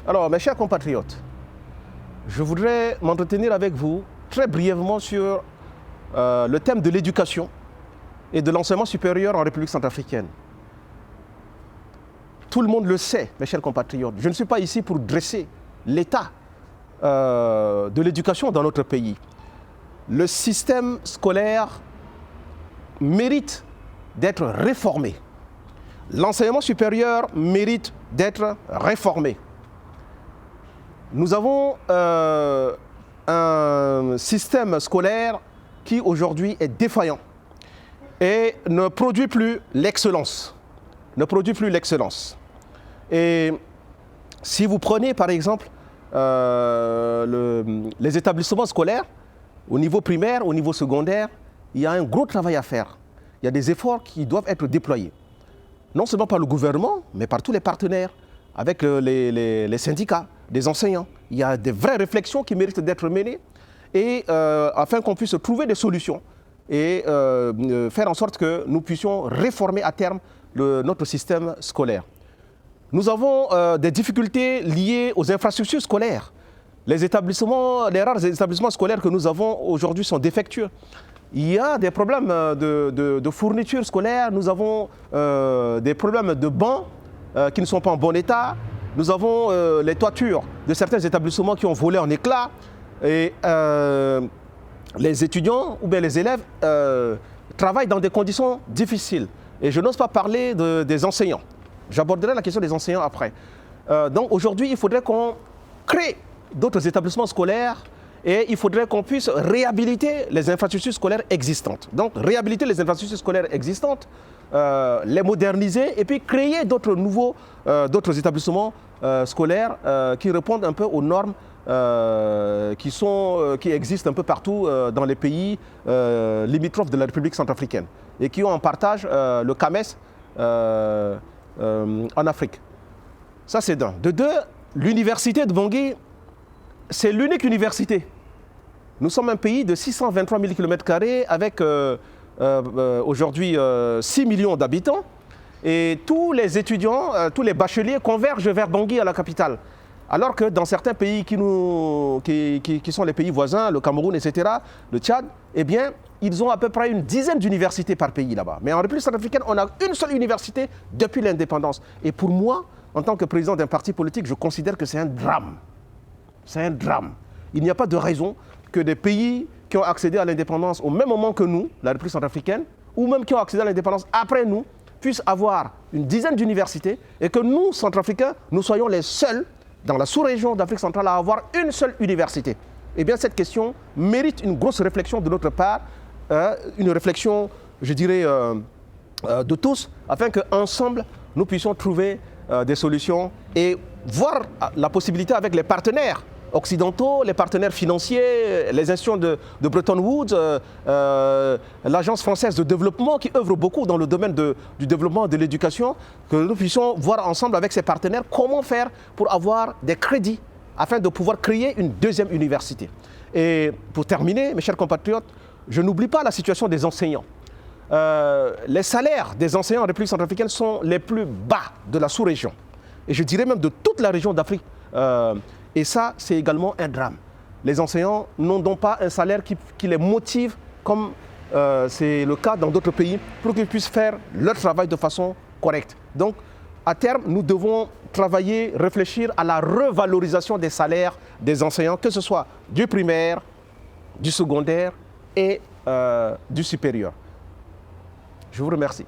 Alors, mes chers compatriotes, je voudrais m'entretenir avec vous très brièvement sur le thème de l'éducation et de l'enseignement supérieur en République centrafricaine. Tout le monde le sait, mes chers compatriotes. Je ne suis pas ici pour dresser l'état de l'éducation dans notre pays. Le système scolaire mérite d'être réformé. L'enseignement supérieur mérite d'être réformé. Nous avons un système scolaire qui aujourd'hui est défaillant et ne produit plus l'excellence. Et si vous prenez par exemple les établissements scolaires, au niveau primaire, au niveau secondaire, il y a un gros travail à faire. Il y a des efforts qui doivent être déployés. Non seulement par le gouvernement, mais par tous les partenaires, avec les syndicats, des enseignants. Il y a des vraies réflexions qui méritent d'être menées et, afin qu'on puisse trouver des solutions et faire en sorte que nous puissions réformer à terme notre système scolaire. Nous avons des difficultés liées aux infrastructures scolaires. Les rares établissements scolaires que nous avons aujourd'hui sont défectueux. Il y a des problèmes de fourniture scolaire, nous avons des problèmes de bancs qui ne sont pas en bon état, nous avons les toitures de certains établissements qui ont volé en éclats et les étudiants ou bien les élèves travaillent dans des conditions difficiles. Et je n'ose pas parler des enseignants. J'aborderai la question des enseignants après. Donc aujourd'hui, il faudrait qu'on crée d'autres établissements scolaires et il faudrait qu'on puisse réhabiliter les infrastructures scolaires existantes. Donc réhabiliter les infrastructures scolaires existantes, les moderniser et puis créer d'autres établissements scolaires qui répondent un peu aux normes qui existent un peu partout dans les pays limitrophes de la République centrafricaine et qui ont en partage le CAMES en Afrique. Ça c'est d'un. De deux, l'université de Bangui, c'est l'unique université. Nous sommes un pays de 623 000 km² avec aujourd'hui 6 millions d'habitants et tous les étudiants, tous les bacheliers convergent vers Bangui à la capitale. Alors que dans certains pays qui sont les pays voisins, le Cameroun, etc., le Tchad, eh bien, ils ont à peu près une dizaine d'universités par pays là-bas. Mais en République centrafricaine, on a une seule université depuis l'indépendance. Et pour moi, en tant que président d'un parti politique, je considère que c'est un drame. C'est un drame. Il n'y a pas de raison que des pays qui ont accédé à l'indépendance au même moment que nous, la République centrafricaine, ou même qui ont accédé à l'indépendance après nous, puissent avoir une dizaine d'universités et que nous, Centrafricains, nous soyons les seuls dans la sous-région d'Afrique centrale à avoir une seule université. Eh bien, cette question mérite une grosse réflexion de notre part, une réflexion, je dirais, de tous, afin qu'ensemble, nous puissions trouver des solutions et voir la possibilité avec les partenaires occidentaux, les partenaires financiers, les institutions de Bretton Woods, l'Agence française de développement qui œuvre beaucoup dans le domaine du développement et de l'éducation, que nous puissions voir ensemble avec ces partenaires comment faire pour avoir des crédits afin de pouvoir créer une deuxième université. Et pour terminer, mes chers compatriotes, je n'oublie pas la situation des enseignants. Les salaires des enseignants en République centrafricaine sont les plus bas de la sous-région. Et je dirais même de toute la région d'Afrique. Et ça, c'est également un drame. Les enseignants n'ont donc pas un salaire qui les motive, comme c'est le cas dans d'autres pays, pour qu'ils puissent faire leur travail de façon correcte. Donc, à terme, nous devons travailler, réfléchir à la revalorisation des salaires des enseignants, que ce soit du primaire, du secondaire et du supérieur. Je vous remercie.